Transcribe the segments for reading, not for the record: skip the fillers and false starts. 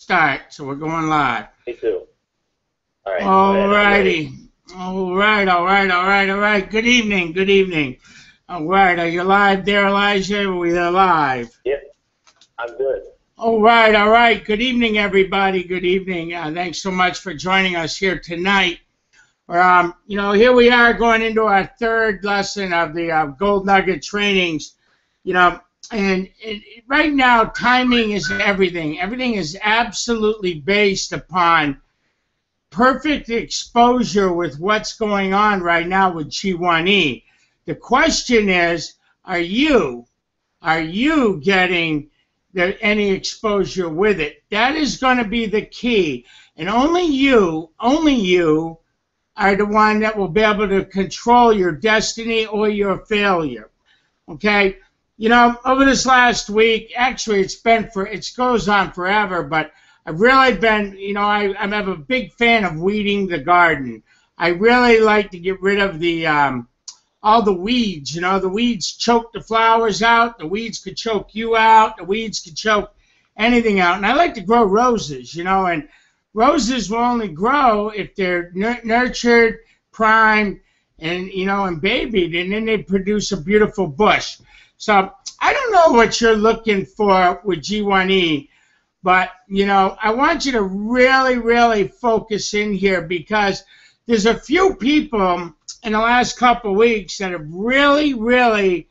start, so we're going live. Me too. All right. All righty. All right. Good evening. All right, are you live there, Elijah? We're live. Yep, I'm good. All right. Good evening, everybody. Good evening. Thanks so much for joining us here tonight. Here we are going into our third lesson of the Gold Nugget trainings. And right now, timing is everything. Everything is absolutely based upon perfect exposure with what's going on right now with G1E. The question is, are you getting any exposure with it? That is going to be the key. And only you are the one that will be able to control your destiny or your failure. Okay? Over this last week, actually it goes on forever, but I've really been, I'm a big fan of weeding the garden. I really like to get rid of all the weeds. The weeds choke the flowers out. The weeds could choke you out. The weeds could choke anything out. And I like to grow roses, and roses will only grow if they're nurtured, primed, and babied, and then they produce a beautiful bush. So I don't know what you're looking for with G1E, but, I want you to really, really focus in here, because there's a few people in the last couple of weeks that have really, really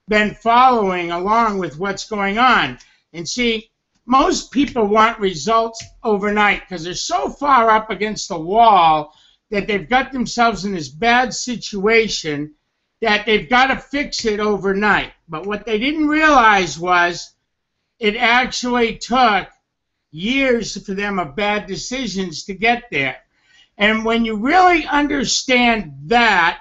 been following along with what's going on. And see, most people want results overnight because they're so far up against the wall that they've got themselves in this bad situation that they've got to fix it overnight. But what they didn't realize was it actually took years for them of bad decisions to get there. And when you really understand that,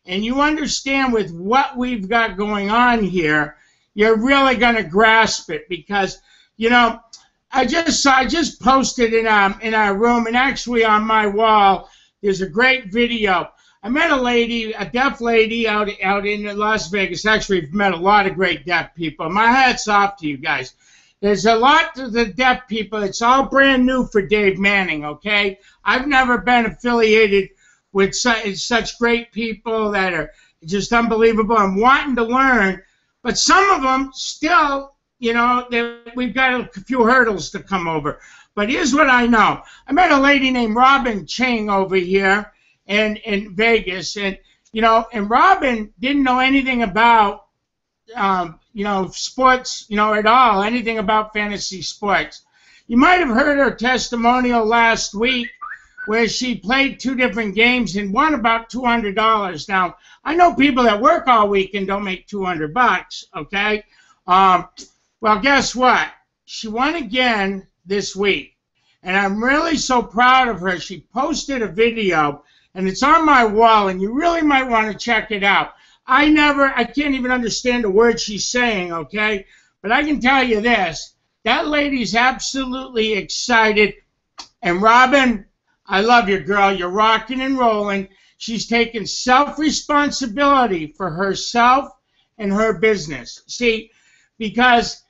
and you understand with what we've got going on here, you're really going to grasp it. Because, I just posted in our room, and actually on my wall, there's a great video. I met a lady, a deaf lady out in Las Vegas. Actually, I've met a lot of great deaf people. My hat's off to you guys. There's a lot to the deaf people. It's all brand new for Dave Manning, okay? I've never been affiliated with such great people that are just unbelievable and wanting to learn. But some of them still, we've got a few hurdles to come over. But here's what I know. I met a lady named Robin Ching over here in Vegas, and Robin didn't know anything about sports, at all, anything about fantasy sports. You might have heard her testimonial last week where she played 2 different games and won about $200. Now, I know people that work all week and don't make $200, okay? Well, guess what? She won again this week, and I'm really so proud of her. She posted a video, and it's on my wall, and you really might want to check it out. I can't even understand the words she's saying, okay? But I can tell you this, that lady's absolutely excited. And Robin, I love you, girl. You're rocking and rolling. She's taking self-responsibility for herself and her business. See, because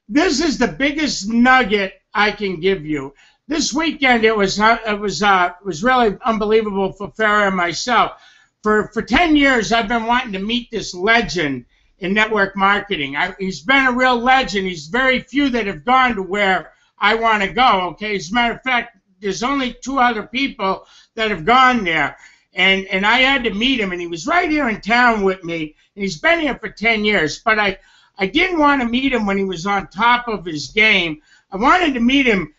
this is the biggest nugget I can give you. This weekend, it was really unbelievable for Farrah and myself. For 10 years, I've been wanting to meet this legend in network marketing. He's been a real legend. He's very few that have gone to where I want to go, okay? As a matter of fact, there's only 2 other people that have gone there. And I had to meet him, and he was right here in town with me. And he's been here for 10 years. But I didn't want to meet him when he was on top of his game. I wanted to meet him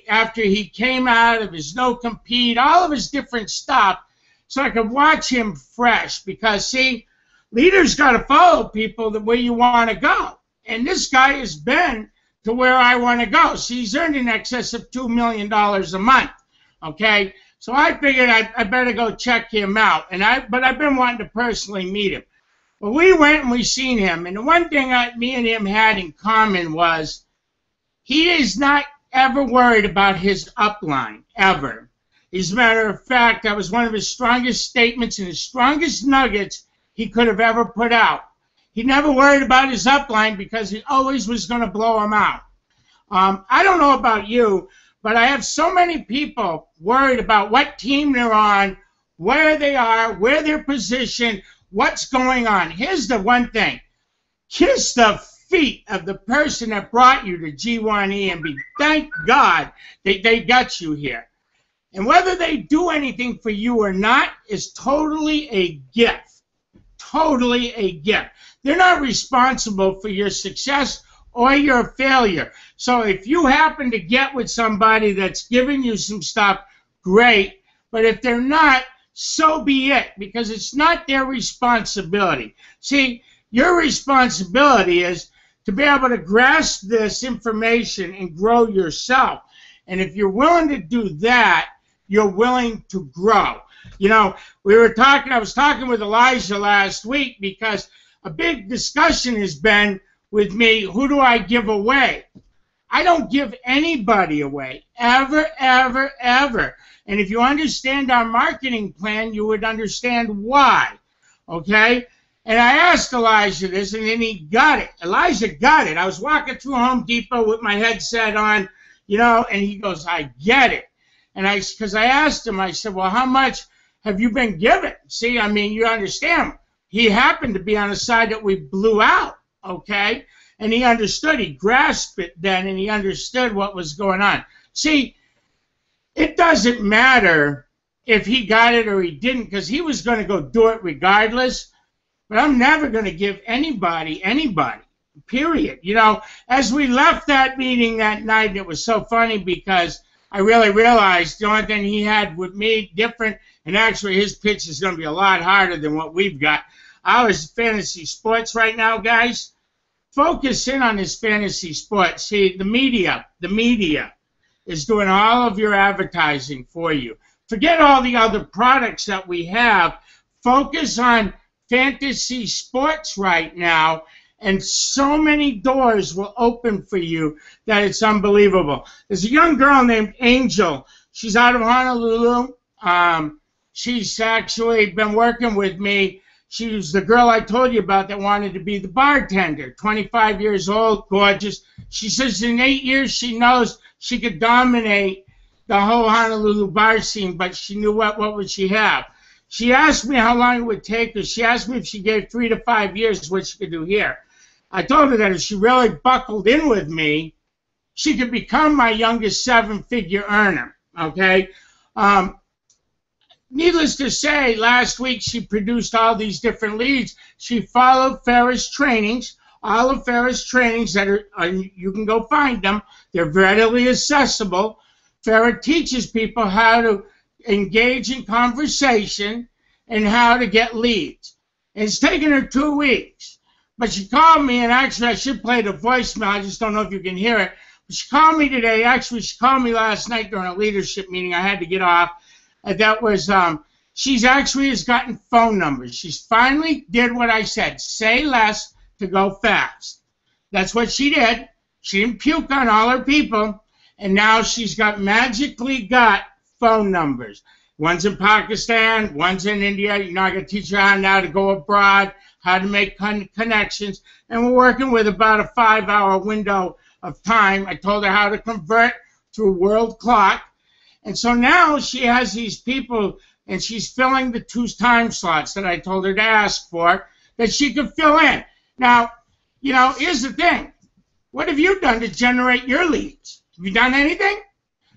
after he came out of his no-compete, all of his different stuff, so I could watch him fresh. Because, see, leaders got to follow people the way you want to go. And this guy has been to where I want to go. See, he's earned in excess of $2 million a month, okay? So I figured I better go check him out. But I've been wanting to personally meet him. Well, we went and we seen him. And the one thing me and him had in common was he is not ever worried about his upline, ever. As a matter of fact, that was one of his strongest statements and his strongest nuggets he could have ever put out. He never worried about his upline because he always was going to blow him out. I don't know about you, but I have so many people worried about what team they're on, where they are, where they're positioned, what's going on. Here's the one thing. Kiss the feet of the person that brought you to G1E and thank God they got you here. And whether they do anything for you or not is totally a gift. Totally a gift. They're not responsible for your success or your failure. So if you happen to get with somebody that's giving you some stuff, great. But if they're not, so be it, because it's not their responsibility. See, your responsibility is to be able to grasp this information and grow yourself. And if you're willing to do that, you're willing to grow. You know, I was talking with Elijah last week because a big discussion has been with me, who do I give away? I don't give anybody away, ever, ever, ever. And if you understand our marketing plan, you would understand why, okay? And I asked Elijah this, and then he got it. Elijah got it. I was walking through Home Depot with my headset on, you know, and he goes, I get it. And because I asked him, I said, well, how much have you been given? See, I mean, you understand. He happened to be on the side that we blew out, okay? And he understood. He grasped it then, and he understood what was going on. See, it doesn't matter if he got it or he didn't, because he was going to go do it regardless. But I'm never going to give anybody, period. You know, as we left that meeting that night, it was so funny because I really realized the only thing he had with me different, and actually his pitch is going to be a lot harder than what we've got. Ours fantasy sports right now, guys. Focus in on this fantasy sports. See, the media is doing all of your advertising for you. Forget all the other products that we have. Focus on fantasy sports right now, and so many doors will open for you that it's unbelievable. There's a young girl named Angel. She's out of Honolulu. She's actually been working with me. She was the girl I told you about that wanted to be the bartender, 25 years old, gorgeous. She says in 8 years she knows she could dominate the whole Honolulu bar scene, but she knew what would she have. She asked me how long it would take her. She asked me if she gave 3 to 5 years what she could do here. I told her that if she really buckled in with me, she could become my youngest 7-figure earner, okay? Needless to say, last week she produced all these different leads. She followed Ferris trainings, all of Ferris trainings that are, you can go find them. They're readily accessible. Ferris teaches people how to engage in conversation and how to get leads. And it's taken her 2 weeks. But she called me, and actually I should play the voicemail. I just don't know if you can hear it. But she called me today. Actually, she called me last night during a leadership meeting. I had to get off. That was, she's actually has gotten phone numbers. She's finally did what I said. Say less to go fast. That's what she did. She didn't puke on all her people. And now she's magically got phone numbers. One's in Pakistan, one's in India. You know, I got to teach her how now to go abroad, how to make connections. And we're working with about a 5-hour window of time. I told her how to convert through World Clock. And so now she has these people, and she's filling the 2 time slots that I told her to ask for, that she could fill in. Now, you know, here's the thing. What have you done to generate your leads? Have you done anything?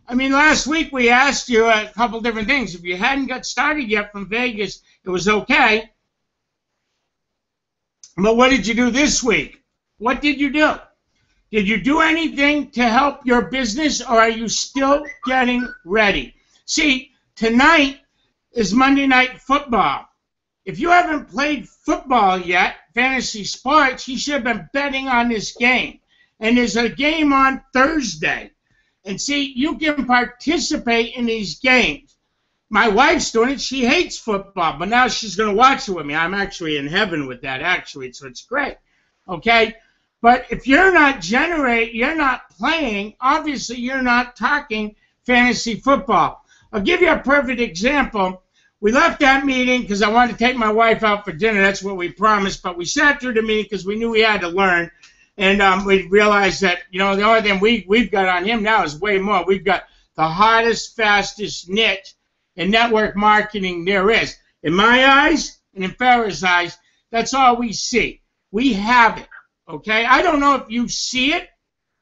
I mean, last week we asked you a couple different things. If you hadn't got started yet from Vegas, it was okay. But what did you do this week? What did you do? Did you do anything to help your business, or are you still getting ready? See, tonight is Monday Night Football. If you haven't played football yet, fantasy sports, you should have been betting on this game. And there's a game on Thursday. And see, you can participate in these games. My wife's doing it. She hates football, but now she's going to watch it with me. I'm actually in heaven with that, actually, so it's great. Okay? But if you're not you're not playing, obviously you're not talking fantasy football. I'll give you a perfect example. We left that meeting because I wanted to take my wife out for dinner. That's what we promised. But we sat through the meeting because we knew we had to learn. And we realized that, the only thing we've got on him now is way more. We've got the hottest, fastest niche in network marketing there is. In my eyes and in Farah's eyes, that's all we see. We have it, okay? I don't know if you see it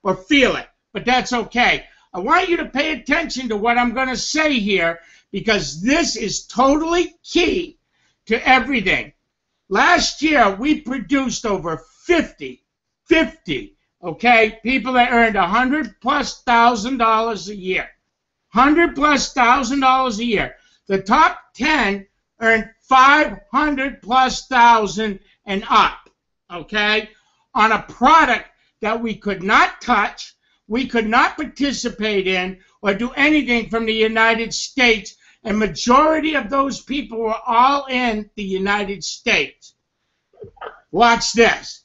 or feel it, but that's okay. I want you to pay attention to what I'm going to say here, because this is totally key to everything. Last year, we produced over 50, okay, people that earned $100,000+ a year. $100,000+ a year. The top 10 earned $500,000+ and up, okay, on a product that we could not touch, we could not participate in, or do anything from the United States, and majority of those people were all in the United States. Watch this.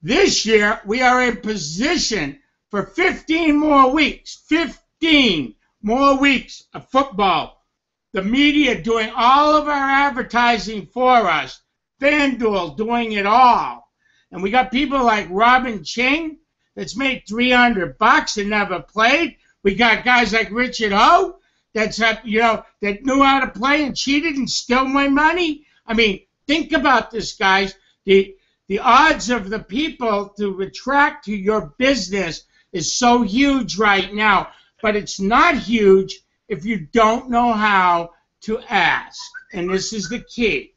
This year, we are in position for 15 more weeks, 15 more weeks of football. The media doing all of our advertising for us. FanDuel doing it all. And we got people like Robin Ching that's made $300 and never played. We got guys like Richard Ho that's that knew how to play and cheated and still won money. I mean, think about this, guys. The odds of the people to attract to your business is so huge right now, but it's not huge if you don't know how to ask. And this is the key,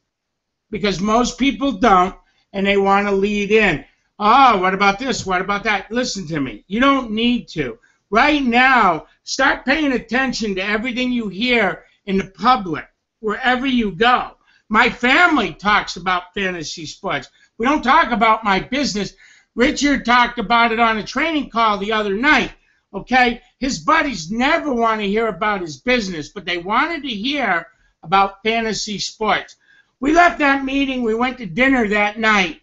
because most people don't, and they want to lead in. Oh, what about this? What about that? Listen to me. You don't need to. Right now, start paying attention to everything you hear in the public, wherever you go. My family talks about fantasy sports. We don't talk about my business. Richard talked about it on a training call the other night, okay? His buddies never want to hear about his business, but they wanted to hear about fantasy sports. We left that meeting. We went to dinner that night,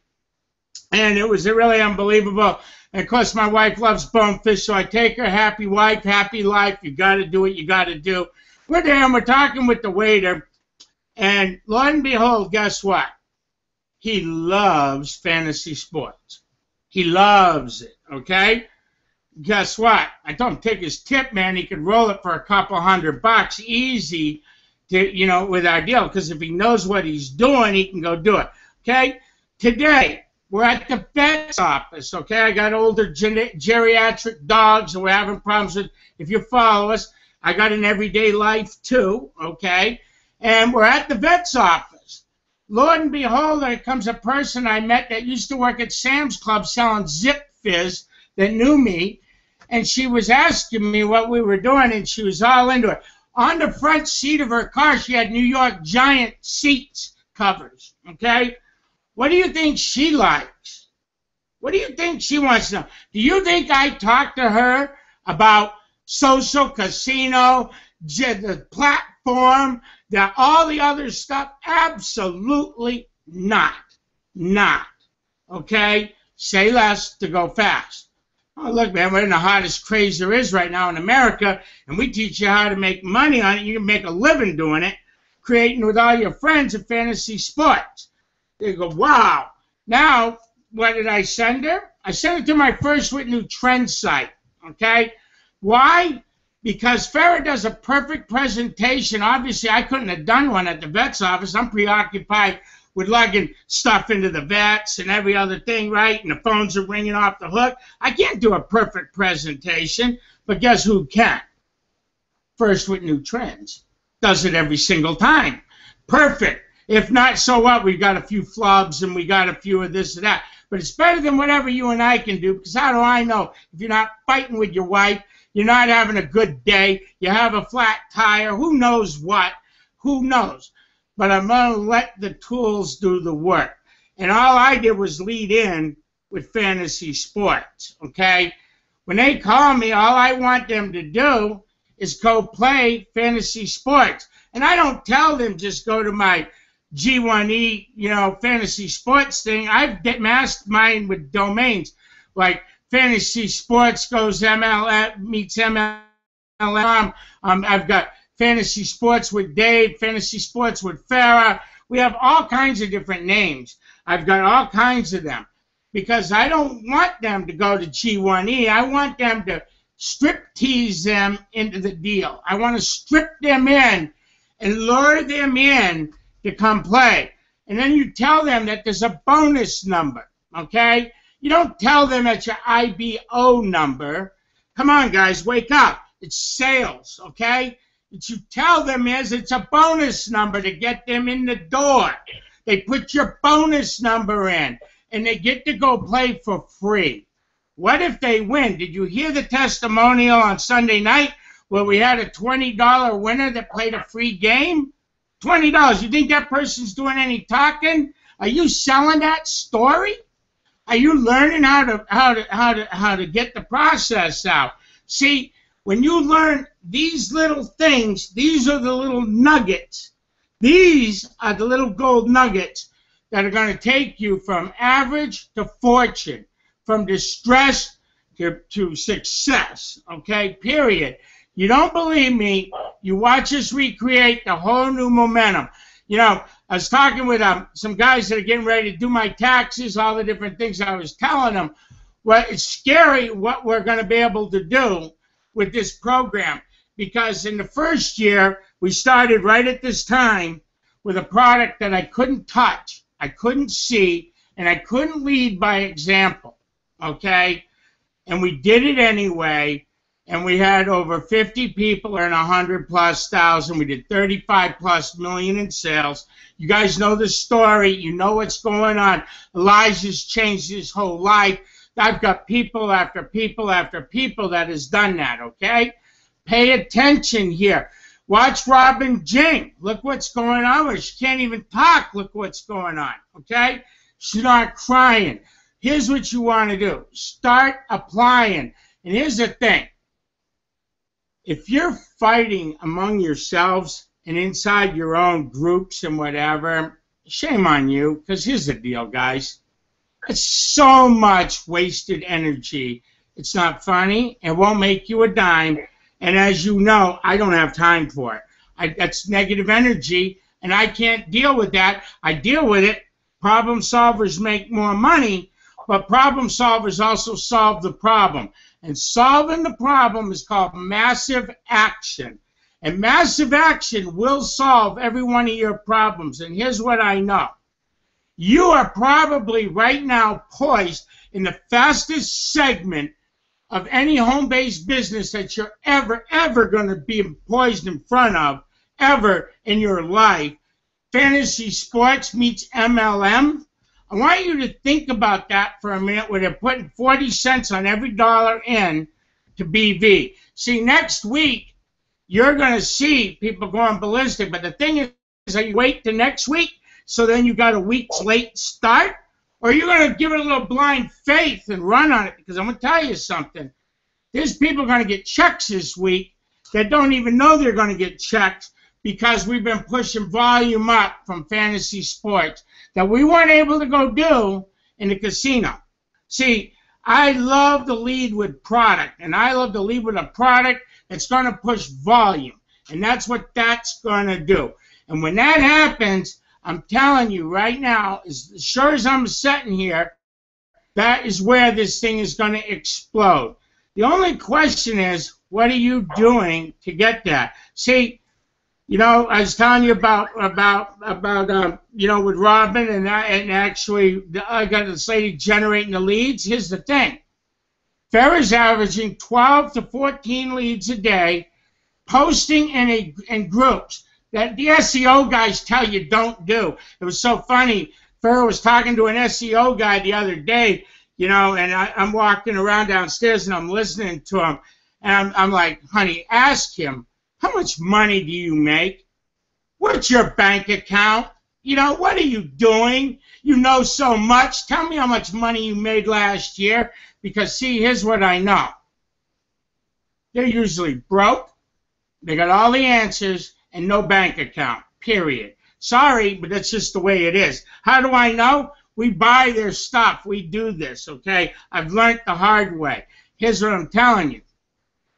and it was really unbelievable. And, of course, my wife loves bonefish, so I take her. Happy wife, happy life. You got to do what you got to do. We're there, and we're talking with the waiter, and lo and behold, guess what? He loves fantasy sports. He loves it, okay? Guess what? I told him take his tip, man. He could roll it for a couple $100 easy, to, with our deal. Because if he knows what he's doing, he can go do it, okay? Today, we're at the vet's office, okay? I got older geriatric dogs, and we're having problems with, if you follow us, I got an everyday life too, okay? And we're at the vet's office. Lord and behold, there comes a person I met that used to work at Sam's Club selling Zip Fizz that knew me, and she was asking me what we were doing, and she was all into it. On the front seat of her car, she had New York Giant seats covers, okay? What do you think she likes? What do you think she wants to know? Do you think I talked to her about social casino, the platform, all the other stuff? Absolutely not. Not. Okay? Say less to go fast. Oh, look, man, we're in the hottest craze there is right now in America, and we teach you how to make money on it. You can make a living doing it, creating with all your friends at fantasy sports. They go, wow. Now, what did I send her? I sent it to my First with New Trend site, okay? Why? Because Farah does a perfect presentation. Obviously, I couldn't have done one at the vet's office. I'm preoccupied with lugging stuff into the vets and every other thing, right? And the phones are ringing off the hook. I can't do a perfect presentation, but guess who can? First with New Trends. Does it every single time. Perfect. If not, so what? We've got a few flubs and we got a few of this and that. But it's better than whatever you and I can do, because how do I know if you're not fighting with your wife, you're not having a good day, you have a flat tire, who knows what? Who knows? But I'm going to let the tools do the work. And all I did was lead in with fantasy sports, okay? When they call me, all I want them to do is go play fantasy sports. And I don't tell them just go to my G1E, fantasy sports thing. I've masked mine with domains like Fantasy Sports goes MLM meets MLM. I've got Fantasy Sports with Dave, Fantasy Sports with Farah. We have all kinds of different names. I've got all kinds of them. because I don't want them to go to G1E. I want them to strip tease them into the deal. I want to strip them in and lure them in to come play. And then you tell them that there's a bonus number, okay? You don't tell them it's your IBO number. Come on, guys, wake up. It's sales, okay? What you tell them is it's a bonus number to get them in the door. They put your bonus number in, and they get to go play for free. What if they win? Did you hear the testimonial on Sunday night where we had a $20 winner that played a free game? $20. You think that person's doing any talking? Are you selling that story? Are you learning how to get the process out? See, when you learn these little things, these are the little nuggets. These are the little gold nuggets that are going to take you from average to fortune, from distress to success, okay, period. You don't believe me, you watch us recreate the whole new momentum. You know, I was talking with some guys that are getting ready to do my taxes, all the different things I was telling them. Well, it's scary what we're going to be able to do with this program, because in the first year, we started right at this time with a product that I couldn't touch, I couldn't see, and I couldn't lead by example, okay? And we did it anyway, and we had over 50 people and 100,000+. We did 35+ million in sales. You guys know the story. You know what's going on. Elijah's changed his whole life. I've got people after people after people that has done that, okay? Pay attention here. Watch Robin Jing. Look what's going on with her. She can't even talk. Look what's going on, okay? She's not crying. Here's what you want to do. Start applying. And here's the thing. If you're fighting among yourselves and inside your own groups and whatever, shame on you, because here's the deal, guys. It's so much wasted energy. It's not funny. It won't make you a dime. And as you know, I don't have time for it. That's negative energy, and I can't deal with that. I deal with it. Problem solvers make more money, but problem solvers also solve the problem. And solving the problem is called massive action. And massive action will solve every one of your problems. And here's what I know. You are probably right now poised in the fastest segment of any home-based business that you're ever going to be poised in front of, ever in your life. Fantasy sports meets MLM. I want you to think about that for a minute, where they're putting 40 cents on every dollar in to BV. See, next week, you're going to see people going ballistic. But the thing is, are you wait till next week, so then you got a week's late start? Or are you going to give it a little blind faith and run on it? Because I'm going to tell you something. There's people going to get checks this week that don't even know they're going to get checks, because we've been pushing volume up from fantasy sports that we weren't able to go do in the casino. See, I love to lead with product, and I love to lead with a product that's going to push volume, and that's what that's going to do. And when that happens, I'm telling you right now, as sure as I'm sitting here, that is where this thing is going to explode. The only question is, what are you doing to get that? See, you know, I was telling you about you know, with Robin, and actually I got this lady generating the leads. Here's the thing. Farrah's averaging 12 to 14 leads a day, posting in groups that the SEO guys tell you don't do. It was so funny. Farrah was talking to an SEO guy the other day, you know, and I'm walking around downstairs and I'm listening to him, and I'm like, honey, ask him, how much money do you make? What's your bank account? You know, what are you doing? You know so much. Tell me how much money you made last year. Because, see, here's what I know. They're usually broke. They got all the answers and no bank account, period. Sorry, but that's just the way it is. How do I know? We buy their stuff. We do this, okay? I've learned the hard way. Here's what I'm telling you.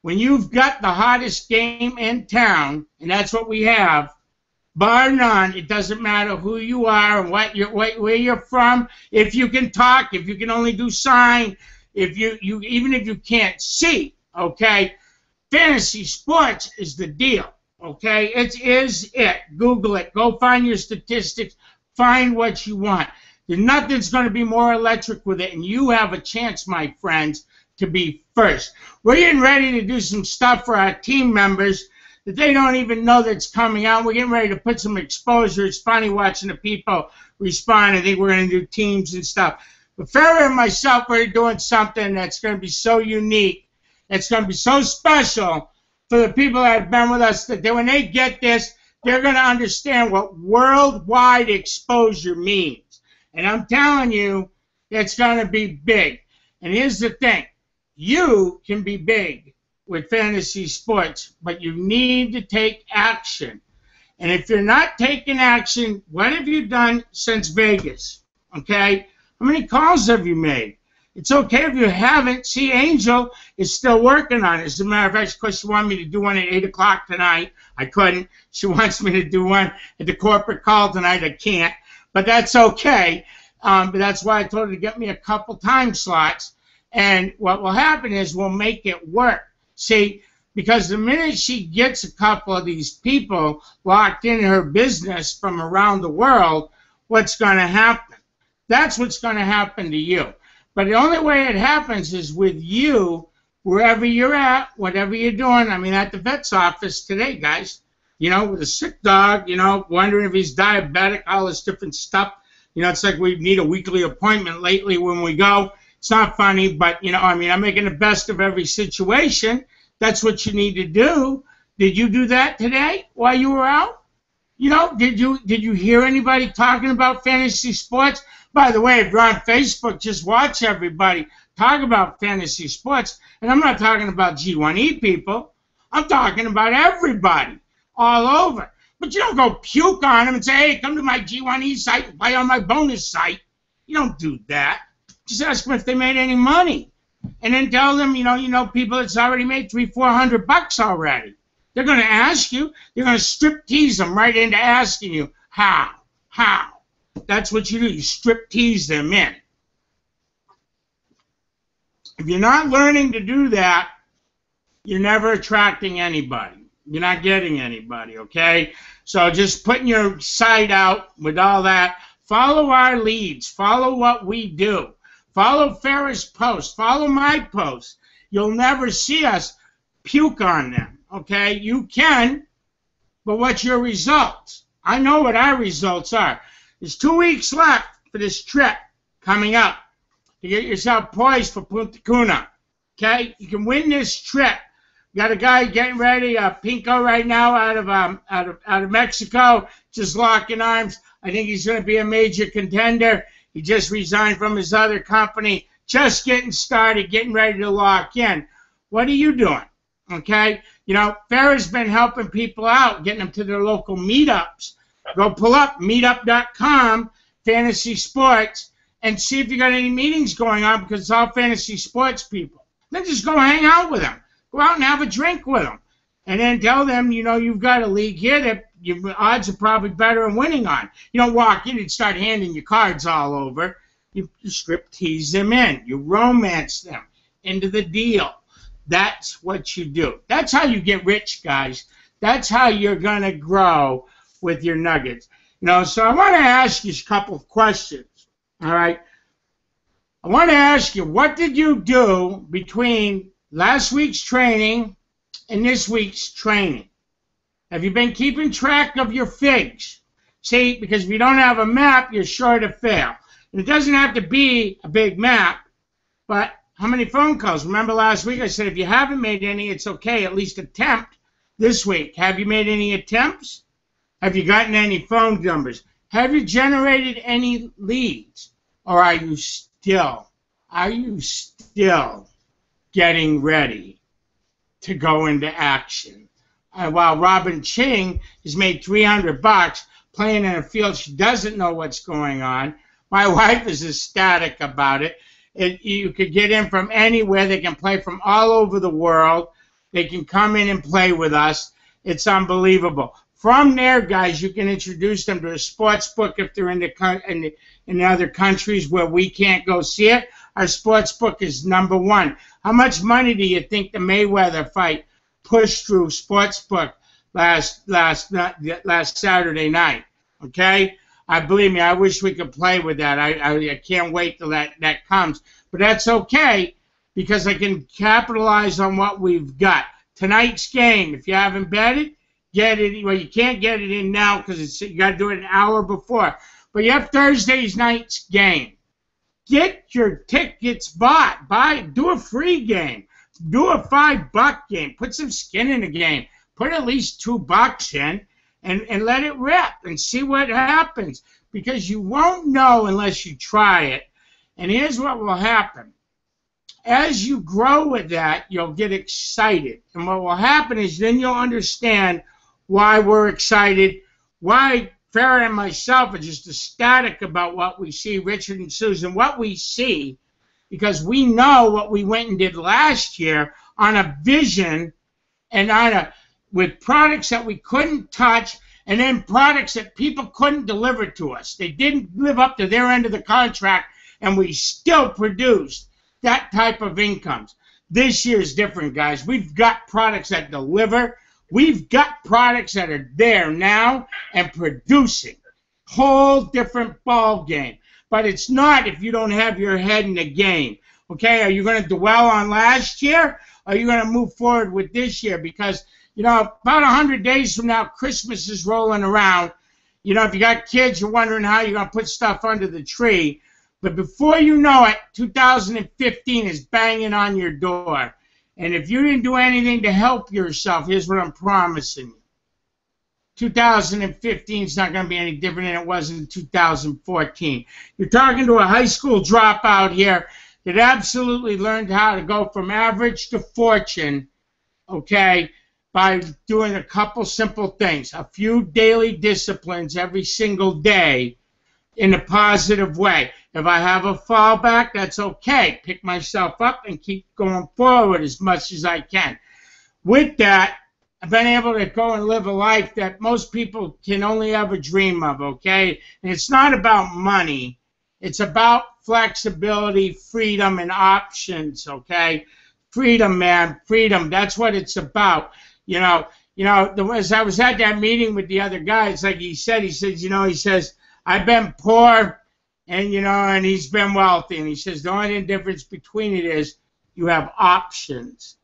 When you've got the hottest game in town, and that's what we have, bar none. It doesn't matter who you are and where you're from. If you can talk, if you can only do sign, if you even if you can't see, okay, fantasy sports is the deal. Okay, it is it. Google it. Go find your statistics. Find what you want. Nothing's going to be more electric with it, and you have a chance, my friends, to be first. We're getting ready to do some stuff for our team members that they don't even know that's coming out. We're getting ready to put some exposure. It's funny watching the people respond. I think we're going to do teams and stuff. But Farrah and myself, we're doing something that's going to be so unique. It's going to be so special for the people that have been with us that when they get this, they're going to understand what worldwide exposure means. And I'm telling you, it's going to be big. And here's the thing. You can be big with fantasy sports, but you need to take action. And if you're not taking action, what have you done since Vegas? Okay? How many calls have you made? It's okay if you haven't. See, Angel is still working on it. As a matter of fact, of course, she wanted me to do one at 8 o'clock tonight. I couldn't. She wants me to do one at the corporate call tonight. I can't. But that's okay. But that's why I told her to get me a couple time slots. And what will happen is we'll make it work. See, because the minute she gets a couple of these people locked in her business from around the world, what's going to happen? That's what's going to happen to you. But the only way it happens is with you, wherever you're at, whatever you're doing. I mean, at the vet's office today, guys, you know, with a sick dog, you know, wondering if he's diabetic, all this different stuff. You know, it's like we need a weekly appointment lately when we go. It's not funny, but, you know, I mean, I'm making the best of every situation. That's what you need to do. Did you do that today while you were out? You know, did you hear anybody talking about fantasy sports? By the way, if you're on Facebook, just watch everybody talk about fantasy sports. And I'm not talking about G1E people. I'm talking about everybody all over. But you don't go puke on them and say, hey, come to my G1E site and play on my bonus site. You don't do that. Just ask them if they made any money. And then tell them, you know, people that's already made $300-400 already. They're going to ask you. They're going to strip tease them right into asking you, how? That's what you do. You strip tease them in. If you're not learning to do that, you're never attracting anybody. You're not getting anybody, okay? So just putting your site out with all that. Follow our leads. Follow what we do. Follow Farrah's post. Follow my post. You'll never see us puke on them, okay? You can, but what's your results? I know what our results are. There's 2 weeks left for this trip coming up to get yourself poised for Punta Cana, okay? You can win this trip. Got a guy getting ready, Pinko right now out of Mexico, just locking arms. I think he's going to be a major contender. He just resigned from his other company, just getting started, getting ready to lock in. What are you doing? Okay? You know, Farrah's been helping people out, getting them to their local meetups. Go pull up meetup.com, fantasy sports, and see if you got any meetings going on because it's all fantasy sports people. Then just go hang out with them. Go out and have a drink with them. And then tell them, you know, you've got a league here that your odds are probably better in winning on. You don't walk in and start handing your cards all over. You strip tease them in. You romance them into the deal. That's what you do. That's how you get rich, guys. That's how you're going to grow with your nuggets. You know, so I want to ask you a couple of questions. All right? I want to ask you, what did you do between last week's training and this week's training? Have you been keeping track of your figs? See, because if you don't have a map, you're sure to fail. And it doesn't have to be a big map, but how many phone calls? Remember last week I said if you haven't made any, it's okay, at least attempt this week. Have you made any attempts? Have you gotten any phone numbers? Have you generated any leads? Or are you still getting ready to go into action? While Robin Ching has made $300 playing in a field she doesn't know what's going on, my wife is ecstatic about it. You could get in from anywhere. They can play from all over the world. They can come in and play with us. It's unbelievable. From there, guys, you can introduce them to a sports book if they're in the other countries where we can't go see it. Our sports book is #1. How much money do you think the Mayweather fight pushed through sports book last Saturday night? Okay, believe me, I wish we could play with that. I can't wait till that comes, but that's okay because I can capitalize on what we've got. Tonight's game, if you haven't bet it, get it. Well, you can't get it in now because you got to do it an hour before. But you have Thursday night's game. Get your tickets bought. Do a free game. Do a $5 game. Put some skin in the game. Put at least $2 in and let it rip and see what happens. Because you won't know unless you try it. And here's what will happen. As you grow with that, you'll get excited. And what will happen is then you'll understand why we're excited, why Farrah and myself are just ecstatic about what we see, Richard and Susan, what we see, because we know what we went and did last year on a vision and with products that we couldn't touch and then products that people couldn't deliver to us. They didn't live up to their end of the contract, and we still produced that type of incomes. This year is different, guys. We've got products that deliver. We've got products that are there now and producing. Whole different ball game. But it's not if you don't have your head in the game. Okay, are you going to dwell on last year? Or are you going to move forward with this year? Because, you know, about 100 days from now, Christmas is rolling around. You know, if you got kids, you're wondering how you're going to put stuff under the tree. But before you know it, 2015 is banging on your door. And if you didn't do anything to help yourself, here's what I'm promising you. 2015 is not going to be any different than it was in 2014. You're talking to a high school dropout here that absolutely learned how to go from average to fortune, okay, by doing a couple simple things. A few daily disciplines every single day in a positive way. If I have a fallback, that's okay. Pick myself up and keep going forward as much as I can. With that, I've been able to go and live a life that most people can only ever dream of, okay? And it's not about money. It's about flexibility, freedom, and options, okay? Freedom, man, freedom. That's what it's about. You know, as I was at that meeting with the other guy, it's like he says, I've been poor, and, and he's been wealthy. And he says the only difference between it is you have options.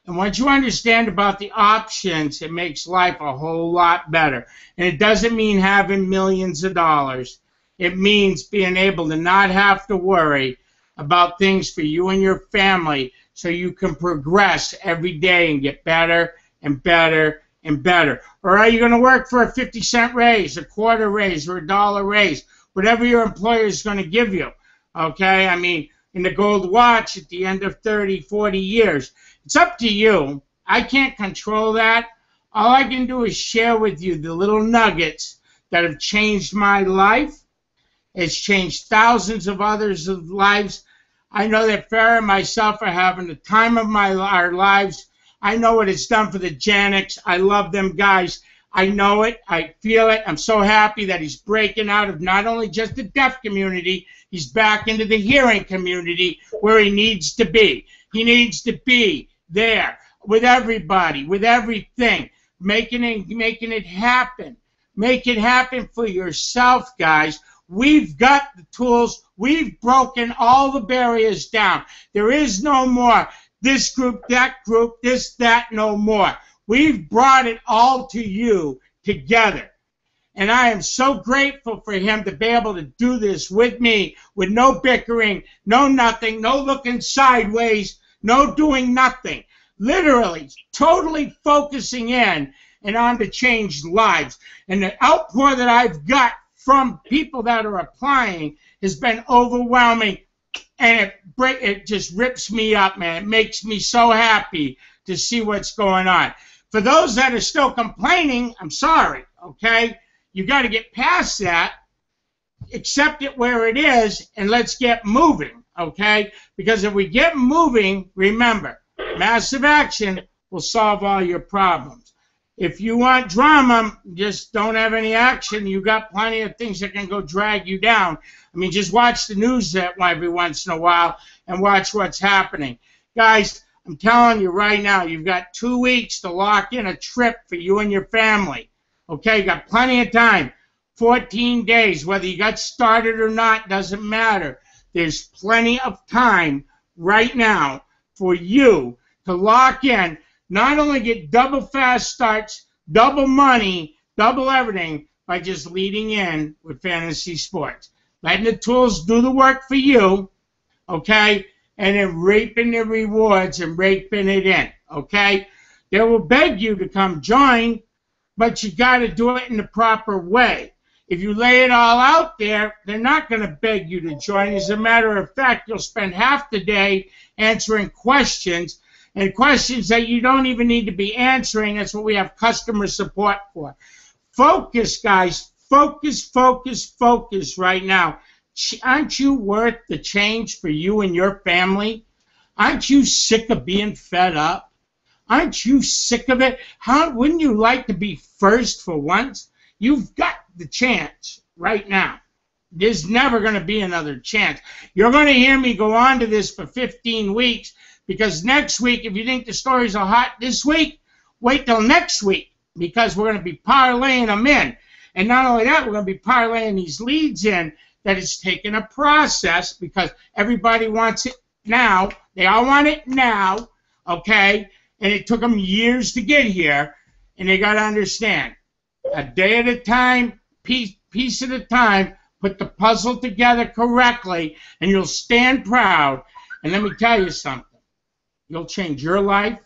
And once you understand about the options, it makes life a whole lot better. And it doesn't mean having millions of dollars. It means being able to not have to worry about things for you and your family so you can progress every day and get better and better and better. Or are you going to work for a 50-cent raise, a quarter raise, or a dollar raise? Whatever your employer is going to give you, okay? I mean, in the gold watch at the end of 30, 40 years. It's up to you. I can't control that. All I can do is share with you the little nuggets that have changed my life. It's changed thousands of others' lives. I know that Farrah and myself are having the time of our lives. I know what it's done for the Janics. I love them guys. I know it. I feel it. I'm so happy that he's breaking out of not only just the deaf community, he's back into the hearing community where he needs to be. He needs to be there with everybody, with everything, making it happen. Make it happen for yourself, guys. We've got the tools. We've broken all the barriers down. There is no more this group, that group, this, that, no more. We've brought it all to you together. And I am so grateful for him to be able to do this with me, with no bickering, no nothing, no looking sideways, no doing nothing. Literally, totally focusing in and on to change lives. And the outpour that I've got from people that are applying has been overwhelming. And it just rips me up, man. It makes me so happy to see what's going on. For those that are still complaining, I'm sorry, okay? You got to get past that, accept it where it is, and let's get moving, okay? Because if we get moving, remember, massive action will solve all your problems. If you want drama, just don't have any action. You got plenty of things that can go drag you down. I mean, just watch the news every once in a while and watch what's happening. Guys, I'm telling you right now, you've got 2 weeks to lock in a trip for you and your family. Okay, you got plenty of time. 14 days, whether you got started or not, doesn't matter. There's plenty of time right now for you to lock in, not only get double fast starts, double money, double everything by just leading in with fantasy sports. Letting the tools do the work for you, okay, and then reaping the rewards and raping it in, okay? They will beg you to come join, but you got to do it in the proper way. If you lay it all out there, they're not going to beg you to join. As a matter of fact, you'll spend half the day answering questions, and questions that you don't even need to be answering. That's what we have customer support for. Focus, guys. Focus, focus, focus right now. Aren't you worth the change for you and your family? Aren't you sick of being fed up? Aren't you sick of it? Wouldn't you like to be first for once? You've got the chance right now. There's never going to be another chance. You're going to hear me go on to this for 15 weeks because next week, if you think the stories are hot this week, wait till next week because we're going to be parlaying them in. And not only that, we're going to be parlaying these leads in that it's taken a process because everybody wants it now. They all want it now, okay? And it took them years to get here, and they got to understand. A day at a time, piece at a time, put the puzzle together correctly, and you'll stand proud. And let me tell you something. You'll change your life,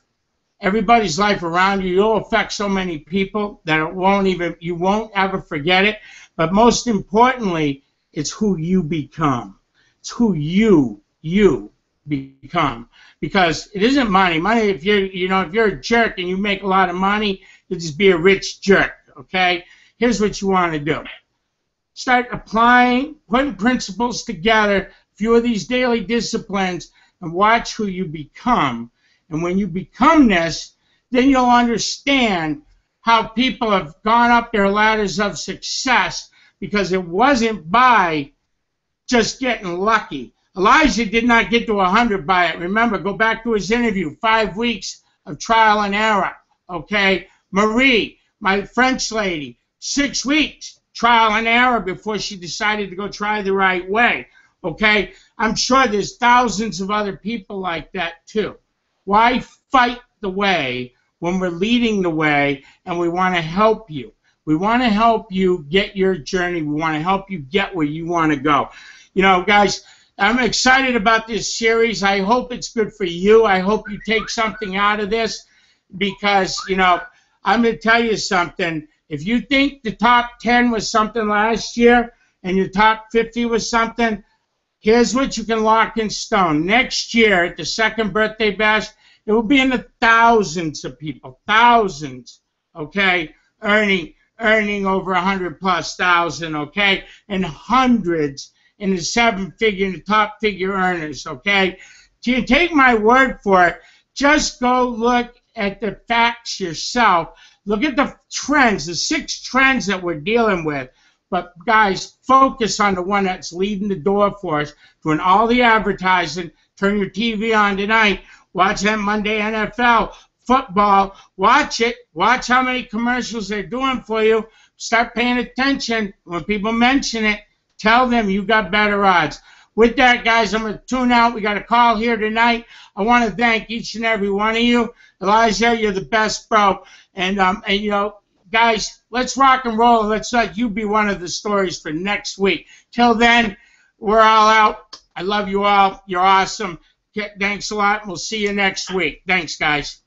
everybody's life around you. You'll affect so many people that you won't ever forget it. But most importantly, it's who you become. It's who you become. Because it isn't money. Money, if you're a jerk and you make a lot of money, you'll just be a rich jerk. Okay? Here's what you want to do. Start applying, putting principles together, a few of these daily disciplines, and watch who you become. And when you become this, then you'll understand how people have gone up their ladders of success because it wasn't by just getting lucky. Elijah did not get to 100 by it. Remember, go back to his interview, 5 weeks of trial and error. Okay? Marie, my French lady, 6 weeks trial and error before she decided to go try the right way. Okay? I'm sure there's thousands of other people like that too. Why fight the way when we're leading the way and we want to help you? We want to help you get your journey. We want to help you get where you want to go. You know, guys, I'm excited about this series. I hope it's good for you. I hope you take something out of this because, you know, I'm going to tell you something. If you think the top 10 was something last year and your top 50 was something, here's what you can lock in stone. Next year, at the second birthday bash, it will be in the thousands of people, thousands, okay, earning over 100,000+, okay, and hundreds in the seven-figure, the top-figure earners, okay. So you take my word for it. Just go look at the facts yourself. Look at the trends, the 6 trends that we're dealing with. But, guys, focus on the one that's leading the door for us, doing all the advertising. Turn your TV on tonight. Watch that Monday NFL football. Watch it. Watch how many commercials they're doing for you. Start paying attention. When people mention it, tell them you got better odds. With that, guys, I'm going to tune out. We got a call here tonight. I want to thank each and every one of you. Elijah, you're the best, bro. And you know, guys, let's rock and roll. Let's let you be one of the stories for next week. Till then, we're all out. I love you all. You're awesome. Thanks a lot. We'll see you next week. Thanks, guys.